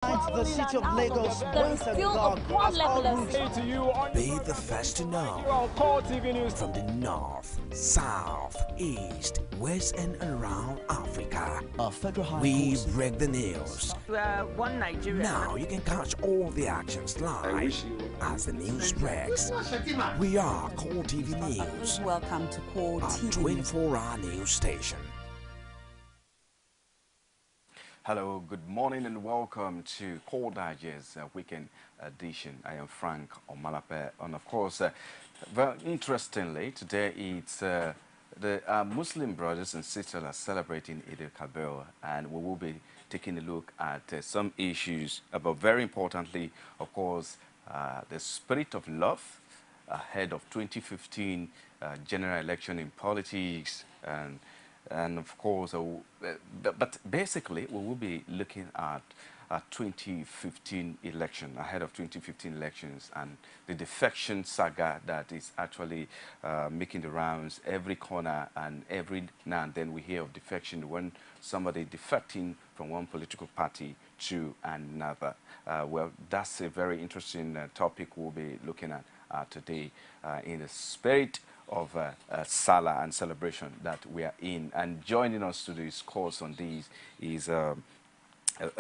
The city of Lagos, boys and girls, Be the first to know. From the north, south, east, west, and around Africa, we break the news. One Nigeria. Now you can catch all the actions live as the news breaks. We are CORETV News. Welcome to CORETV, a 24-hour news station. Hello, good morning and welcome to Core Digest Weekend Edition. I am Frank Omalape, and of course, very interestingly, today it's the Muslim brothers and sisters are celebrating Eid al-Kabir, and we will be taking a look at some issues, but very importantly, of course, the spirit of love ahead of 2015 general election in politics, and of course, but basically, we will be looking at 2015 election, ahead of 2015 elections, and the defection saga that is actually making the rounds every corner, and every now and then we hear of defection when somebody defecting from one political party to another. Well, that's a very interesting topic we'll be looking at today in the spirit of Salah and celebration that we are in. And joining us to discuss on this is a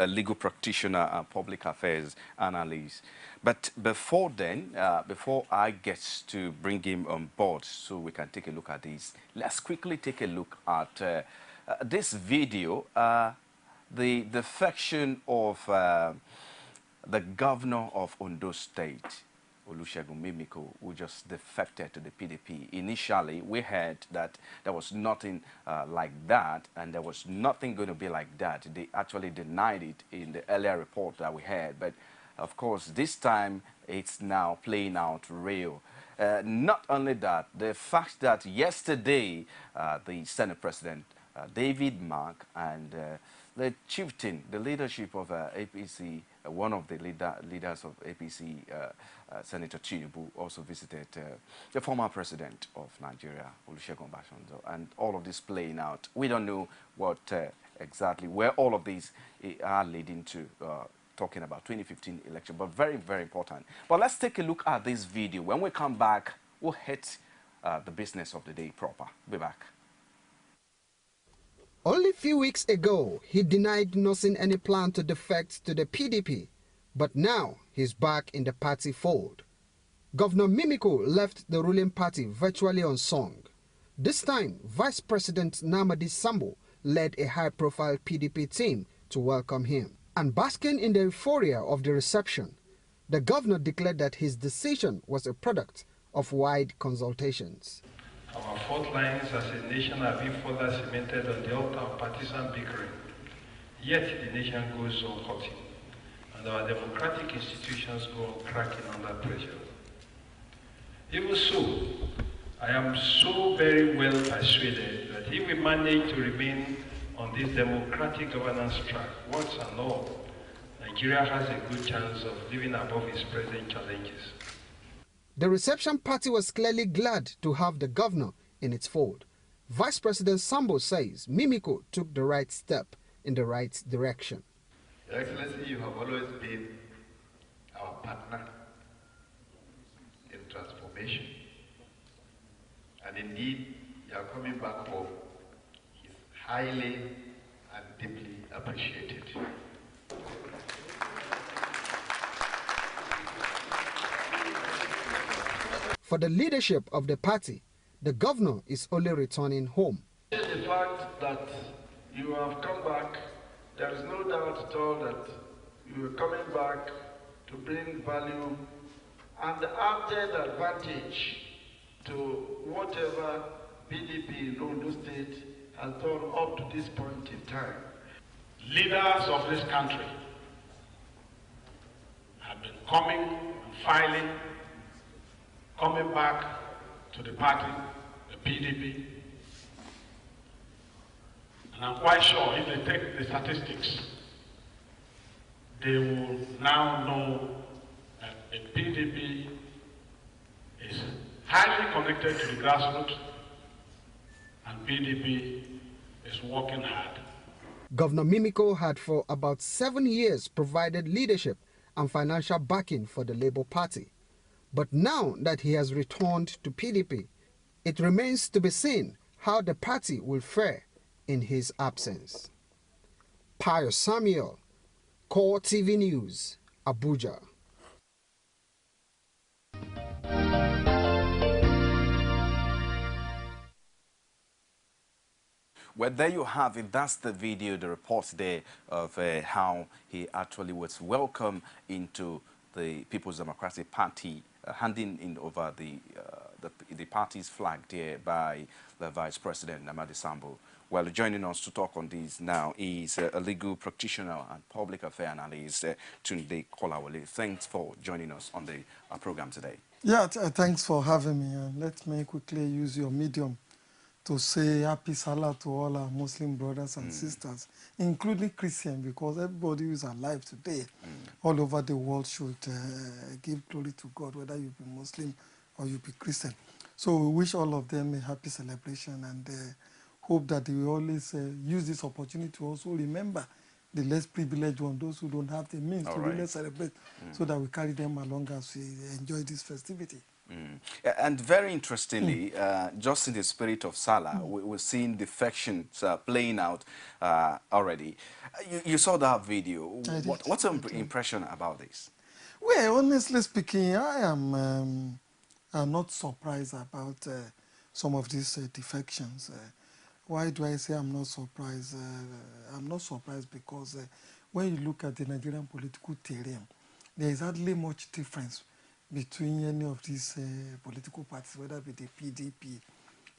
legal practitioner and public affairs analyst. But before then, before I get to bring him on board so we can take a look at this, let's quickly take a look at this video, the defection of the governor of Ondo State, Olusegun Mimiko, who just defected to the PDP. Initially, we heard that there was nothing like that, and there was nothing going to be like that. They actually denied it in the earlier report that we had. But of course, this time it's now playing out real. Not only that, the fact that yesterday the Senate President David Mark and the chieftain, the leadership of APC, one of the leaders of APC, Senator Tinubu, also visited the former president of Nigeria, Olusegun Obasanjo, and all of this playing out. We don't know what exactly, where all of these are leading to, talking about 2015 election, but very, very important. But let's take a look at this video. When we come back, we'll hit the business of the day proper. Be back. Only a few weeks ago, he denied nursing any plan to defect to the PDP, but now he's back in the party fold. Governor Mimiko left the ruling party virtually unsung. This time, Vice President Namadi Sambo led a high-profile PDP team to welcome him. And basking in the euphoria of the reception, the governor declared that his decision was a product of wide consultations. Our fault lines as a nation have been further cemented on the altar of partisan bickering. Yet the nation goes on hurting, and our democratic institutions go on cracking under pressure. Even so, I am so very well persuaded that if we manage to remain on this democratic governance track once and all, Nigeria has a good chance of living above its present challenges. The reception party was clearly glad to have the governor in its fold. Vice President Sambo says Mimiko took the right step in the right direction. Your Excellency, you have always been our partner in transformation. And indeed, your coming back home is highly and deeply appreciated. For the leadership of the party, the governor is only returning home. The fact that you have come back, there is no doubt at all that you are coming back to bring value and added advantage to whatever PDP in Ondo State has done up to this point in time. Leaders of this country have been coming and filing, coming back to the party, the PDP, and I'm quite sure if they take the statistics, they will now know that the PDP is highly connected to the grassroots, and PDP is working hard Governor Mimiko had for about 7 years provided leadership and financial backing for the Labour Party. But now that he has returned to PDP, it remains to be seen how the party will fare in his absence. Pius Samuel, CORETV News, Abuja. Well, there you have it. That's the video, the report there of how he actually was welcomed into the People's Democratic Party, handing in over the party's flag there by the Vice President, Namadi Sambo. Well, joining us to talk on this now is a legal practitioner and public affairs analyst, Tunde Kolawole. Thanks for joining us on the program today. Yeah, thanks for having me. Let me quickly use your medium to say happy Salah to all our Muslim brothers and sisters, including Christians, because everybody who is alive today all over the world should give glory to God, whether you be Muslim or you be Christian. So we wish all of them a happy celebration and hope that they will always use this opportunity to also remember the less privileged ones, those who don't have the means to really celebrate, so that we carry them along as we enjoy this festivity. And very interestingly, just in the spirit of Salah, we're seeing defections playing out already. You saw that video. What's your impression about this? Well, honestly speaking, I am not surprised about some of these defections. Why do I say I'm not surprised? I'm not surprised because when you look at the Nigerian political terrain, there is hardly much difference between any of these political parties, whether it be the PDP,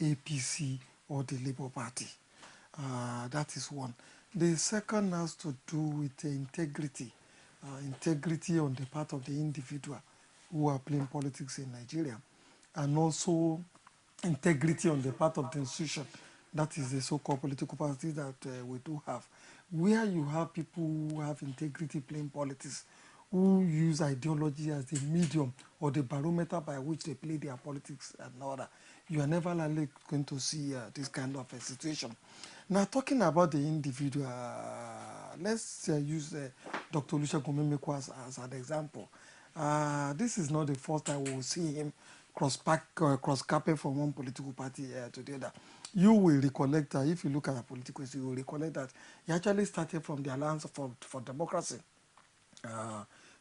APC, or the Labour Party. That is one. The second has to do with integrity. Integrity on the part of the individual who are playing politics in Nigeria, and also integrity on the part of the institution. That is the so-called political parties that we do have. Where you have people who have integrity playing politics, who use ideology as the medium or the barometer by which they play their politics and all that, you are never likely going to see this kind of a situation. Now, talking about the individual, let's use Dr. Olusegun Mimiko as an example. This is not the first time we will see him cross-capping from one political party to the other. You will recollect, if you look at the political history, you will recollect that he actually started from the Alliance for Democracy,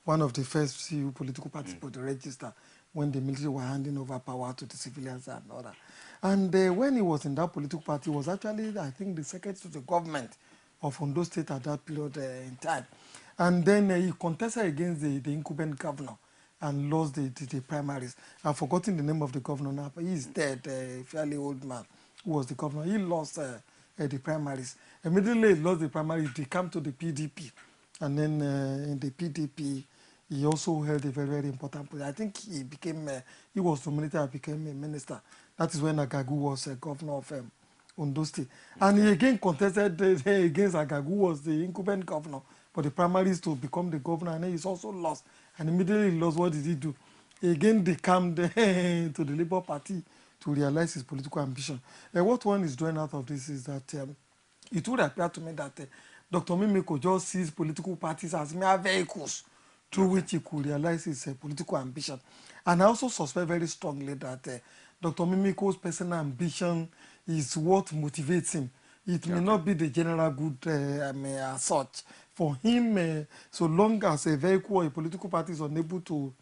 one of the first few political parties to the register when the military were handing over power to the civilians and all that. And when he was in that political party, he was actually, I think, the secretary to the government of Ondo State at that period in time. And then he contested against the incumbent governor and lost the primaries. I've forgotten the name of the governor now, but he's dead, a fairly old man who was the governor. He lost the primaries. Immediately he lost the primaries, he came to the PDP. And then in the PDP, he also held a very, very important position. I think he became, he was nominated and became a minister. That is when Agagu was governor of Ondo State. And he again contested against Agagu, who was the incumbent governor, for the primaries to become the governor, and then he's also lost. And immediately he lost. What did he do? He again decamped to the Labour Party to realize his political ambition. What one is doing out of this is that it would appear to me that Dr. Mimiko just sees political parties as mere vehicles through which he could realize his political ambition. And I also suspect very strongly that Dr. Mimiko's personal ambition is what motivates him. It may not be the general good as such. For him, so long as a vehicle or a political party is unable to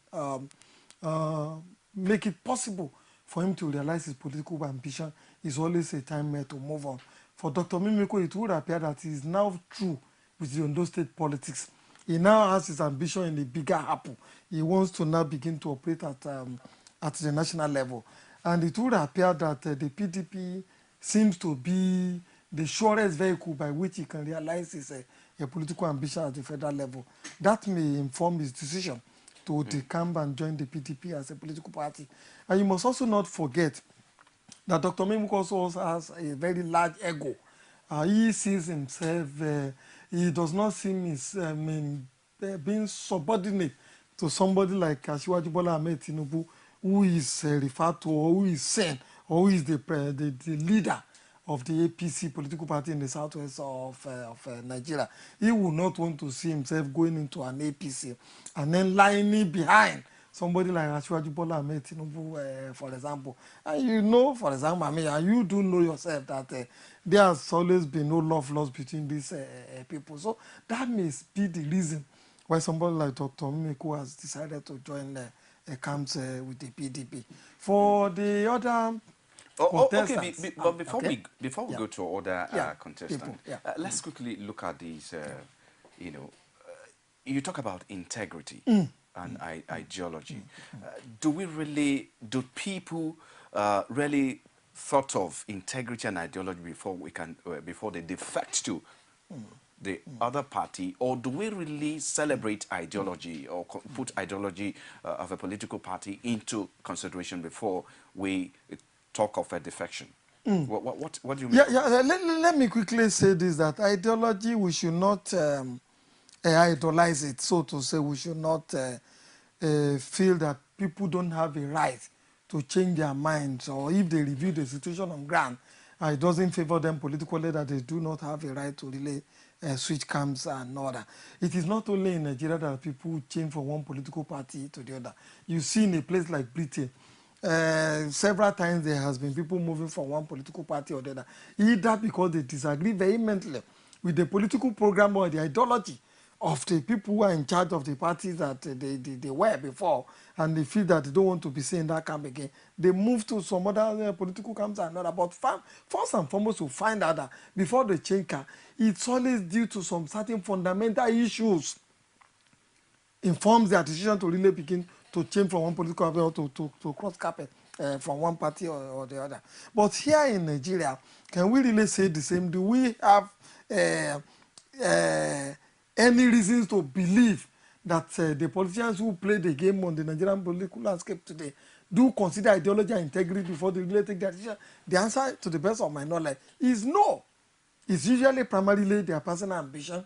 make it possible for him to realize his political ambition, is always a time to move on. For Dr. Mimiko, it would appear that he is now through with the Ondo State politics. He now has his ambition in a bigger apple. He wants to now begin to operate at the national level. And it would appear that the PDP seems to be the surest vehicle by which he can realize his political ambition at the federal level. That may inform his decision to decamp and join the PDP as a political party. And you must also not forget that Dr. Mimiko also has a very large ego. He sees himself, he does not see himself being subordinate to somebody like Asiwaju Bola Ahmed Tinubu, who is referred to, or who is seen, or who is the leader of the APC political party in the southwest of Nigeria. He would not want to see himself going into an APC and then lying behind somebody like Asiwaju Bola Ahmed Tinubu, for example. And you know, for example, I mean, and you do know yourself that there has always been no love lost between these people. So that may be the reason why somebody like Dr. Mimiko has decided to join camps with the PDP. For the other okay, but before we yeah. go to other contestants, people, yeah. Let's quickly look at these. You know, you talk about integrity and ideology. Do people really thought of integrity and ideology before they defect to the other party, or do we really celebrate ideology or put ideology of a political party into consideration before we talk of a defection? What do you mean? Let me quickly say this, that ideology, we should not idolize it, so to say. We should not feel that people don't have a right to change their minds, or if they review the situation on ground, it doesn't favor them politically, that they do not have a right to really switch camps and all that. It is not only in Nigeria that people change from one political party to the other. You see in a place like Britain, several times there has been people moving from one political party or the other, either because they disagree vehemently with the political program or the ideology of the people who are in charge of the parties that they were before, and they feel that they don't want to be seen in that camp again. They move to some other political camps and other. But first and foremost, to find out that before they change camp, it's always due to some certain fundamental issues informs their decision to really begin to change from one political party or to cross carpet from one party or the other. But here in Nigeria, can we really say the same? Do we have any reasons to believe that the politicians who play the game on the Nigerian political landscape today do consider ideology and integrity before they really take their decision? The answer, to the best of my knowledge, is no. It's usually primarily their personal ambition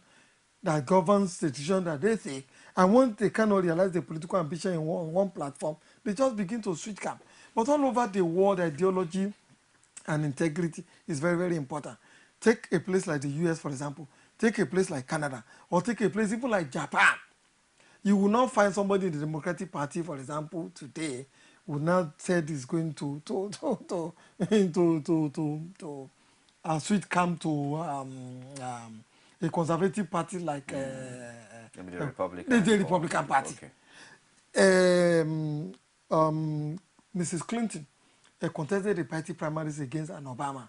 that governs the decision that they take. And once they cannot realize the political ambition in one platform, they just begin to switch camp. But all over the world, ideology and integrity is very, very important. Take a place like the US, for example. Take a place like Canada, or take a place even like Japan. You will not find somebody in the Democratic Party, for example, today, who now said is going to switch camp to a conservative party like the Republican, the Republican Party. Okay. Mrs. Clinton contested the party primaries against an Obama.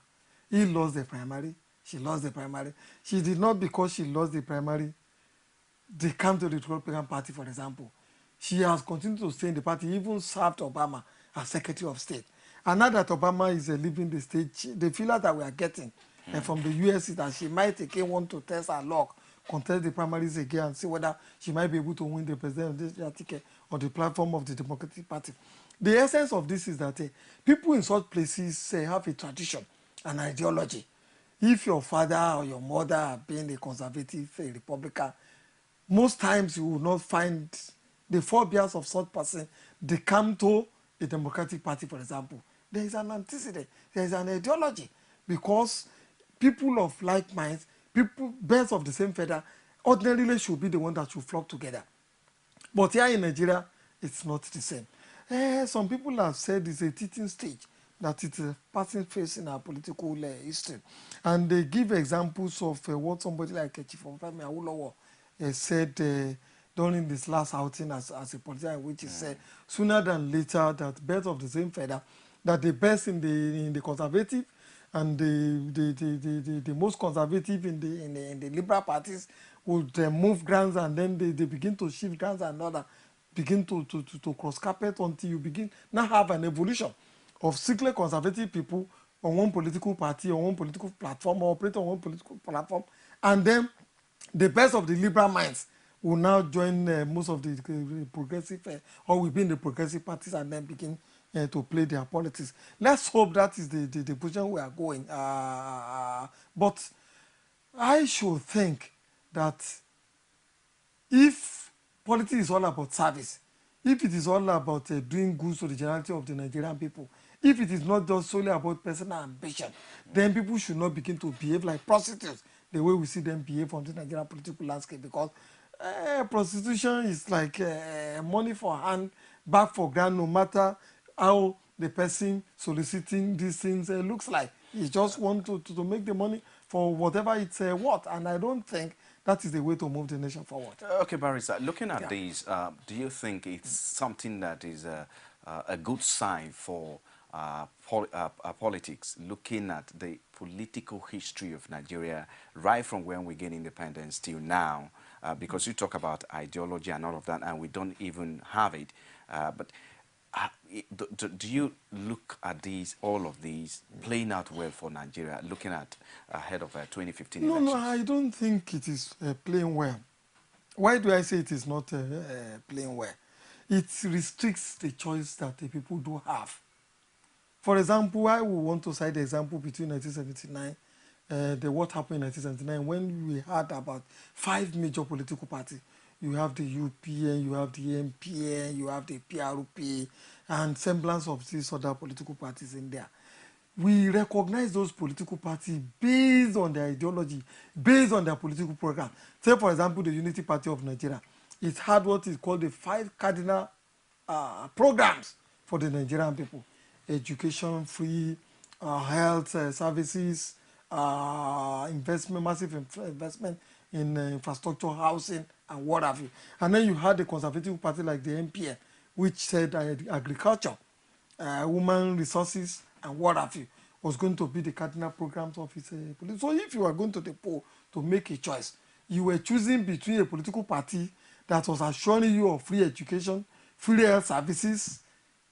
He lost the primary. She lost the primary. She did not, because she lost the primary, they come to the Republican Party, for example. She has continued to stay in the party, even served Obama as Secretary of State. And now that Obama is leaving the stage, the feeler that we are getting from the US is that she might again want to test her luck, contest the primaries again, and see whether she might be able to win the presidential ticket on the platform of the Democratic Party. The essence of this is that people in such places have a tradition, an ideology. If your father or your mother have been a conservative, a Republican, most times you will not find the forebears of such person. They come to the Democratic Party, for example. There is an antecedent, there is an ideology, because people of like minds, people, birds of the same feather, ordinarily should be the one that should flock together. But here in Nigeria, it's not the same. Some people have said it's a teaching stage, that it's a passing phase in our political history. And they give examples of what somebody like Chief Ofami Awolowo said during this last outing as a politician, which he said, sooner than later, that birds of the same feather, that the best in the conservative and the most conservative in the liberal parties would move grounds, and then they begin to shift grounds and other, begin to cross carpet until you begin now have an evolution of strictly conservative people on one political party, on one political platform, or operate on one political platform, and then the best of the liberal minds will now join most of the progressive, or will be in the progressive parties, and then begin to play their politics. Let's hope that is the position we are going. But I should think that if politics is all about service, if it is all about doing good to the generality of the Nigerian people, if it is not just solely about personal ambition, then people should not begin to behave like prostitutes, the way we see them behave on the Nigerian political landscape, because prostitution is like money for hand, back for grand, no matter how the person soliciting these things looks like. He just want to make the money for whatever it's worth, and I don't think that is the way to move the nation forward. Okay, Barrister, looking at these, do you think it's something that is a good sign for politics, looking at the political history of Nigeria right from when we gained independence till now? Because you talk about ideology and all of that, and we don't even have it. But do you look at these, all of these, playing out well for Nigeria, looking at ahead of 2015 elections? No, I don't think it is playing well. Why do I say it is not playing well? It restricts the choice that the people do have. For example, I would want to cite the example between 1979, what happened in 1979, when we had about 5 major political parties. You have the UPN, you have the MPN, you have the PRP, and semblance of these other political parties in there. We recognize those political parties based on their ideology, based on their political program. Say, for example, the Unity Party of Nigeria. It had what is called the 5 cardinal programs for the Nigerian people: education, free health services, investment, massive investment in infrastructure, housing, and what have you. And then you had the conservative party like the MPN, which said agriculture, women resources, and what have you, was going to be the cardinal programs of its policy. So if you are going to the poll to make a choice, you were choosing between a political party that was assuring you of free education, free health services,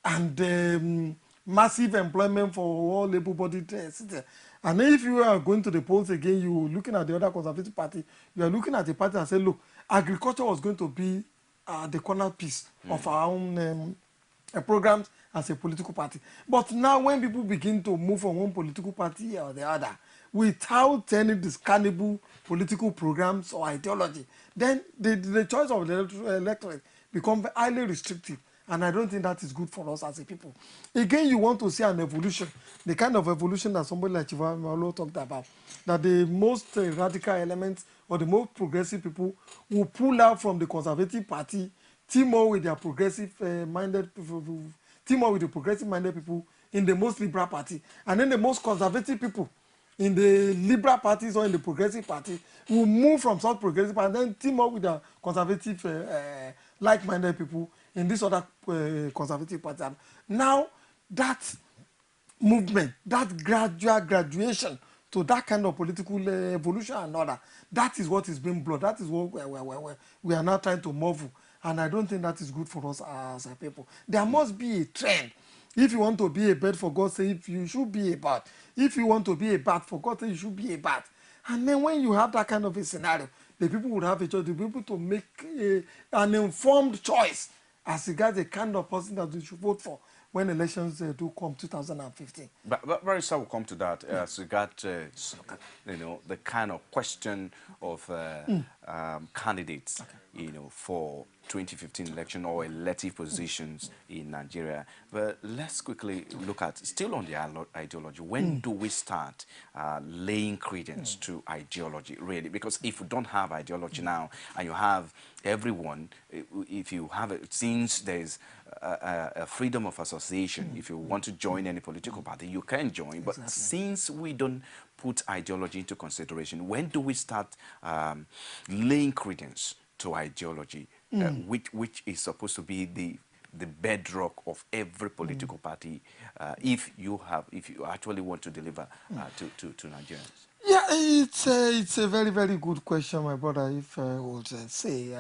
and massive employment for all able-bodied citizens. And then if you are going to the polls again, you are looking at the other conservative party, you are looking at the party and say, look, agriculture was going to be the corner piece of our own programs as a political party. But now when people begin to move from one political party or the other, without any discernible political programs or ideology, then the choice of the electorate becomes highly restrictive. And I don't think that is good for us as a people. Again, you want to see an evolution, the kind of evolution that somebody like Chivamalo talked about, that the most radical elements or the most progressive people will pull out from the conservative party, team up with their progressive-minded people, team up with the progressive-minded people in the most liberal party, and then the most conservative people in the liberal parties or in the progressive party will move from such progressive and then team up with the conservative like-minded people in this other conservative party. And now that movement, that graduation to that kind of political evolution and order, that is what is being blocked. That is what we are now trying to move. And I don't think that is good for us as a people. There must be a trend. If you want to be a bird, for God's sake, you should be a bat. If you want to be a bat, for God's sake, you should be a bat. And then when you have that kind of a scenario, the people would have a choice, the people to make an informed choice as regards the kind of person that they should vote for when elections do come 2015. But very soon we'll come to that as regards, the kind of question of candidates, for 2015 election or elective positions in Nigeria. But let's quickly look at, still on the ideology, when do we start laying credence to ideology, really? Because if we don't have ideology now, and you have everyone, if you have it, since there's a freedom of association, if you want to join any political party, you can join. But since we don't put ideology into consideration, when do we start laying credence to ideology, which is supposed to be the bedrock of every political party, if you actually want to deliver to Nigerians? Yeah, it's a very, very good question, my brother. If I would say,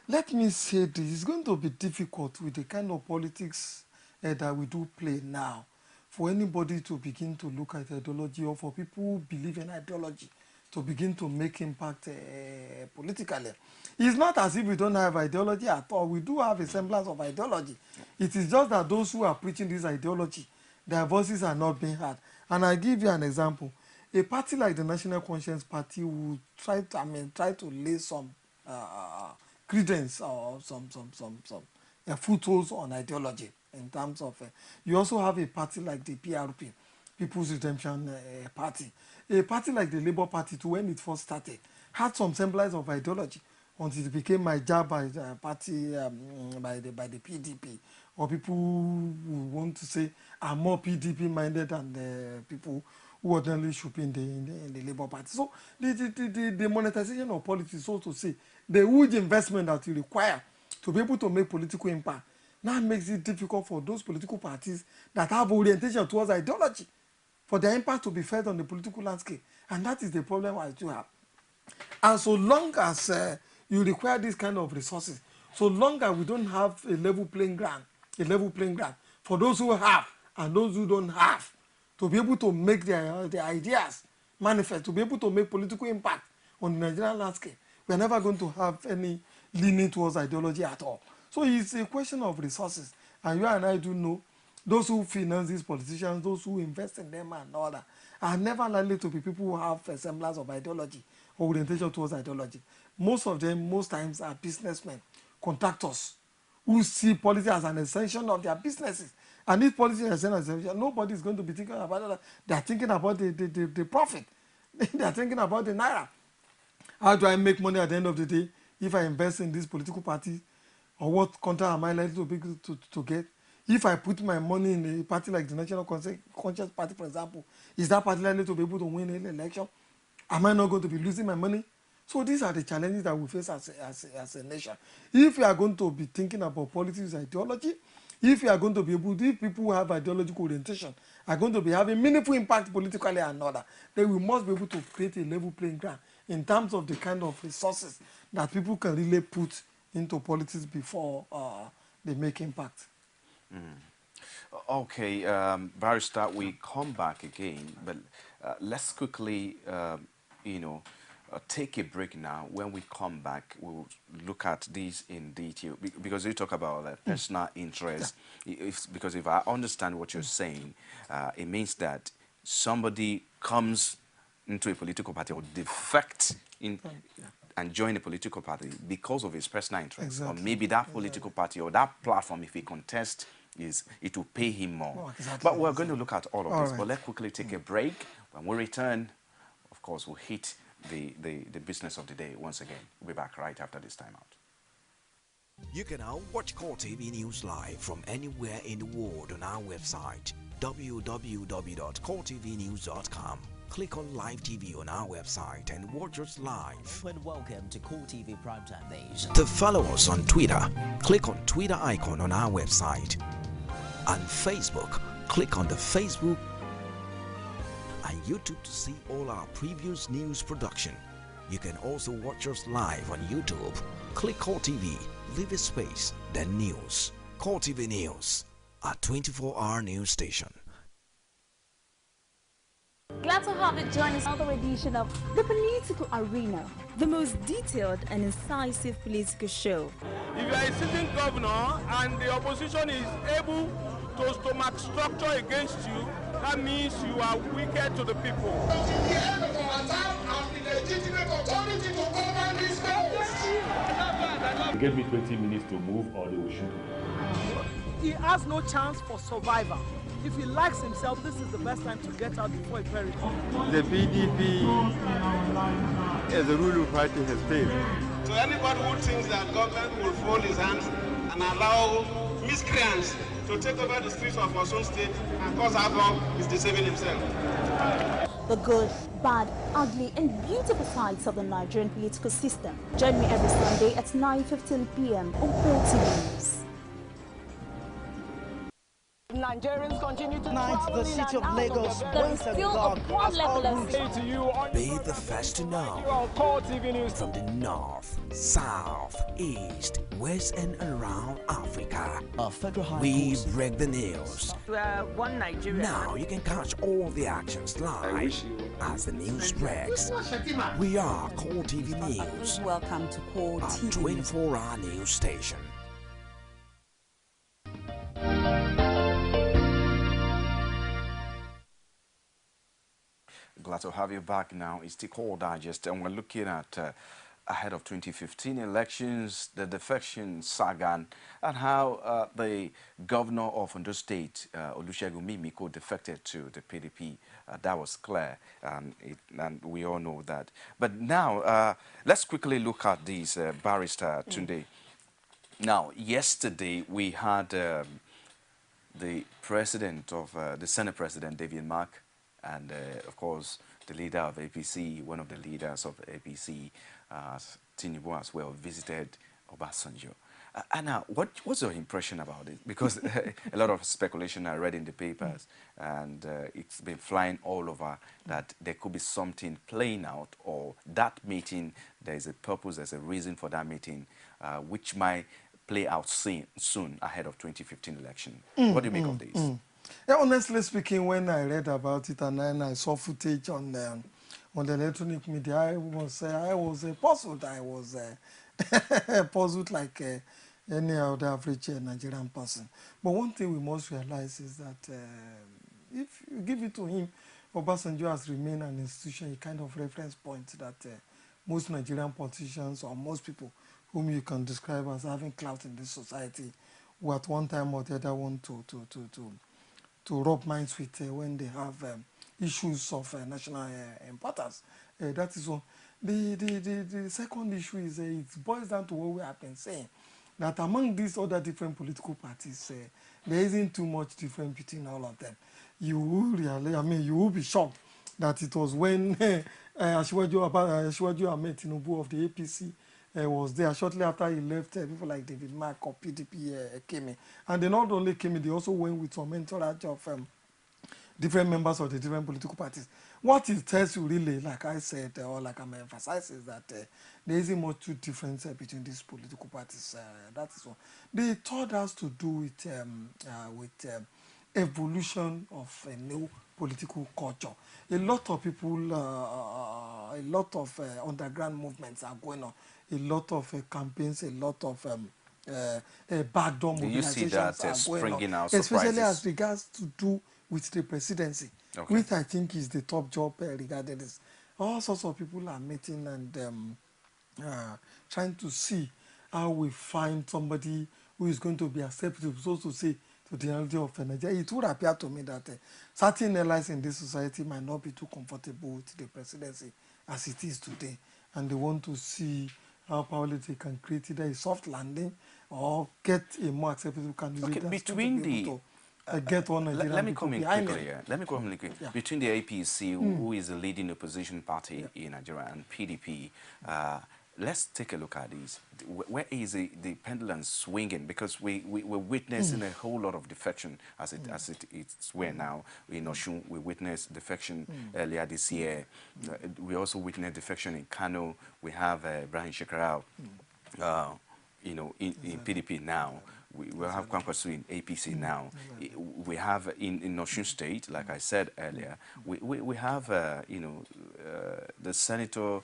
let me say this: it's going to be difficult with the kind of politics that we do play now, for anybody to begin to look at ideology, or for people who believe in ideology to begin to make impact politically. It's not as if we don't have ideology at all. We do have a semblance of ideology. It is just that those who are preaching this ideology, their voices are not being heard. And I give you an example. A party like the National Conscience Party will try to lay some credence or some footholds on ideology. in terms of, you also have a party like the PRP, People's Redemption Party. A party like the Labour Party, too, when it first started, had some semblance of ideology until it became hijacked by the party, by the PDP, or people who want to say are more PDP-minded than the people who ordinarily should be in the Labour Party. So the monetization of politics, so to say, the huge investment that you require to be able to make political impact, now makes it difficult for those political parties that have orientation towards ideology for their impact to be felt on the political landscape. And that is the problem I do have. And so long as you require this kind of resources, so long as we don't have a level playing ground for those who have and those who don't have, to be able to make their ideas manifest, to be able to make political impact on the Nigerian landscape, we're never going to have any leaning towards ideology at all. So it's a question of resources. And you and I do know those who finance these politicians, those who invest in them and all that, are never likely to be people who have a semblance of ideology or orientation towards ideology. Most of them, most times, are businessmen, contractors, who see politics as an extension of their businesses. And if politics is an extension, nobody is going to be thinking about that. They are thinking about the profit. They are thinking about the naira. How do I make money at the end of the day if I invest in this political party? Or what contract am I likely to get? If I put my money in a party like the National Conscious Party, for example, is that party likely to be able to win an election? Am I not going to be losing my money? So these are the challenges that we face as a nation. If you are going to be thinking about politics ideology, if you are going to be able, if people who have ideological orientation are going to be having meaningful impact politically and other, then we must be able to create a level playing ground in terms of the kind of resources that people can really put into politics before they make impact. Okay, Barrister, we come back again, but let's quickly, take a break now. When we come back, we'll look at this in detail because you talk about personal interest. Because if I understand what you're saying, it means that somebody comes into a political party or defect in and join a political party because of his personal interest, or maybe that political party or that platform, if he contests, it will pay him more. But we're going to look at all of this. Right. But let's quickly take a break. When we return, of course, we'll hit the business of the day once again. We'll be back right after this time out. You can now watch CORETV News live from anywhere in the world on our website, www.coretvnews.com. Click on Live TV on our website and watch us live. And welcome to CORETV Primetime Days. To follow us on Twitter, click on Twitter icon on our website. On Facebook, click on the Facebook and YouTube to see all our previous news production. You can also watch us live on YouTube. Click CORETV, leave a space, then News. CORETV News, our 24-hour news station. Glad to have you join us on another edition of The Political Arena, the most detailed and incisive political show. If you are a sitting governor and the opposition is able to stomach structure against you, that means you are wicked to the people. Until the end of our time, and the legitimate authority to govern this country. They gave me 20 minutes to move or they will shoot me. He has no chance for survival. If he likes himself, this is the best time to get out before he perishes. The PDP as a ruling party has failed. So anybody who thinks that government will fold his hands and allow miscreants to take over the streets of our own state and cause havoc is deceiving himself. The good, bad, ugly and beautiful sides of the Nigerian political system. Join me every Sunday at 9:15 p.m. on CORETV News. Nigerians continue to travel the city of Lagos once again. Be the first to know from the north, south, east, west and around Africa. We break the news. One Nigeria. Now you can catch all the actions live as the news breaks. We are CORETV News. Welcome to CORETV, our 24-hour news station. Glad to have you back now. It's the Core Digest, and we're looking at ahead of 2015 elections, the defection saga, and how the governor of Ondo State, Olusegun Mimiko, defected to the PDP. That was clear, and we all know that. But now, let's quickly look at this, Barrister Tunde. Now, yesterday we had the president of the Senate President, David Mark, and of course the leader of APC, one of the leaders of APC, Tinubu as well, visited Obasanjo. Anna, what's your impression about it? Because a lot of speculation I read in the papers, and it's been flying all over that there could be something playing out, or that meeting, there's a purpose, there's a reason for that meeting, which might play out soon ahead of 2015 election. What do you make of this? Yeah, honestly speaking, when I read about it and then I saw footage on the electronic media, I was puzzled. I was puzzled like any other average Nigerian person. But one thing we must realize is that if you give it to him, Obasanjo has remained an institution, a kind of reference point that most Nigerian politicians or most people whom you can describe as having clout in this society, who at one time or the other want to rub minds with when they have issues of national importance. That is one. The second issue is it boils down to what we have been saying, that among these other different political parties, there isn't too much difference between all of them. You will really, you will be shocked that it was when Asiwaju Ahmed Tinubu of the APC was there. Shortly after he left, people like David Mark or PDP came in. And they not only came in, they also went with some entourage of different members of the different political parties. What it tells you really, like I said, or like I'm emphasizing, is that there isn't much difference between these political parties. That is one. The third has to do with evolution of a new political culture. A lot of people, a lot of underground movements are going on. A lot of campaigns, a lot of backdoor mobilizations are going on, especially as regards to do with the presidency, which I think is the top job regarding this. All sorts of people are meeting and trying to see how we find somebody who is going to be acceptable, so to say, to the reality of Nigeria. It would appear to me that certain allies in this society might not be too comfortable with the presidency as it is today, and they want to see how probably they can create either a soft landing or get a more acceptable candidate. Okay, between the let me come in quickly. Let me come in quickly. Yeah. Between the APC, who is the leading opposition party in Nigeria, and PDP, let's take a look at this. Where is the pendulum swinging? Because we're witnessing a whole lot of defection as it's where now. In Osun, we witnessed defection earlier this year. We also witnessed defection in Kano. We have Ibrahim Shekarau, in PDP now. We will have Kwankwaso in APC now. We have in Osun State, like I said earlier, we have the senator,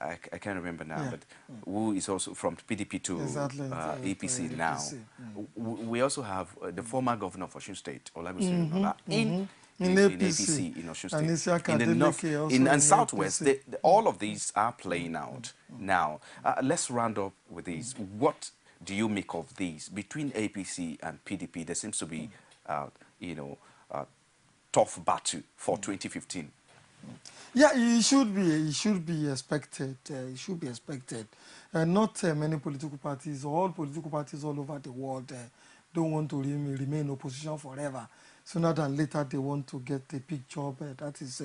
I can't remember now, but who is also from PDP to APC now. We also have the former governor of Osun State, Olabisi in APC in Osun State. In the north, in southwest, all of these are playing out now. Let's round up with these. What do you make of these? Between APC and PDP, there seems to be, tough battle for 2015. Yeah, it should be expected. It should be expected. Not many political parties, all political parties all over the world don't want to remain in opposition forever. Sooner than later, they want to get a big job. That is,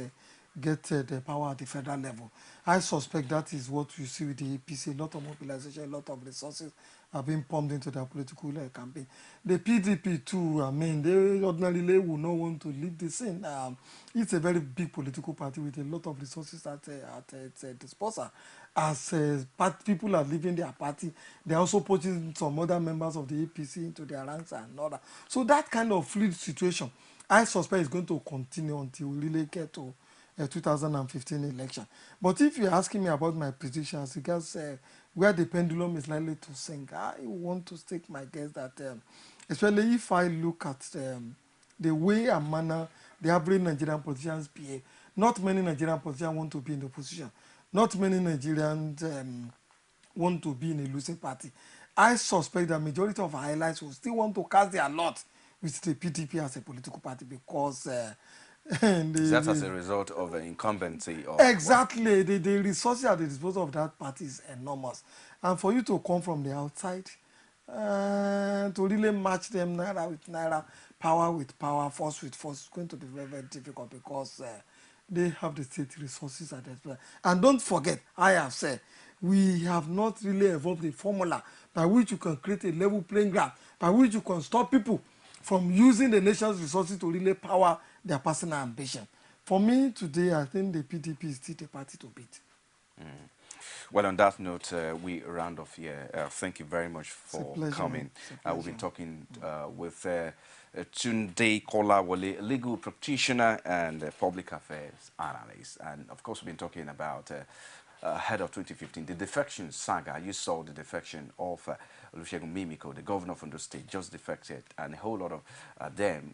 get the power at the federal level. I suspect that is what you see with the APC. A lot of mobilization, a lot of resources are being pumped into their political campaign. The PDP too, they ordinarily would not want to leave the scene. It's a very big political party with a lot of resources at its disposal. As people are leaving their party, they're also putting some other members of the APC into their ranks and all that. So that kind of fluid situation, I suspect is going to continue until we really get to 2015 election. But if you're asking me about my predictions, because where the pendulum is likely to swing, I want to stake my guess that, especially if I look at the way and manner the average Nigerian politicians behave, not many Nigerian politicians want to be in the opposition. Not many Nigerians want to be in a losing party. I suspect the majority of our allies will still want to cast their lot with the PDP as a political party because is that as a result of incumbency? Or exactly, the resources at the disposal of that party is enormous. And for you to come from the outside, to really match them naira with naira, power with power, force with force, it's going to be very, very difficult because they have the state resources at their disposal. And don't forget, I have said, we have not really evolved a formula by which you can create a level playing ground, by which you can stop people from using the nation's resources to really power their personal ambition. For me today, I think the PDP is still the party to beat. Well, on that note, we round off here. Thank you very much for coming. We've been talking with Tunde Kolawole, legal practitioner and public affairs analyst. And of course, we've been talking about ahead of 2015, the defection saga. You saw the defection of Olusegun Mimiko, the governor of the state, just defected, and a whole lot of them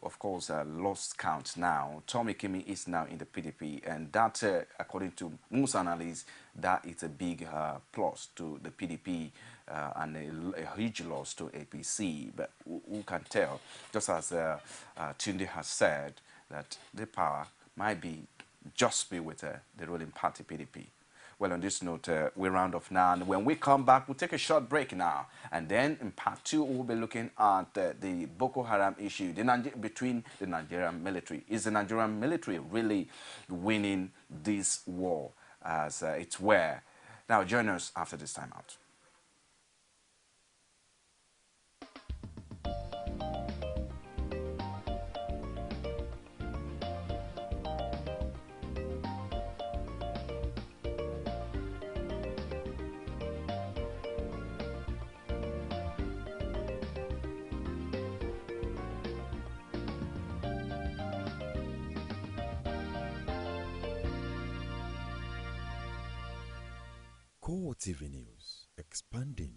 of course, lost count now. Tommy Kimi is now in the PDP, and that, according to most analysts, that is a big plus to the PDP and a huge loss to APC. But who can tell? Just as Tunde has said, that the power might just be with the ruling party, PDP. Well, on this note, we round off now. And when we come back, we'll take a short break now. And then in part 2, we'll be looking at the Boko Haram issue between the Nigerian military. Is the Nigerian military really winning this war as it's where? Now, join us after this time out. CORETV News, expanding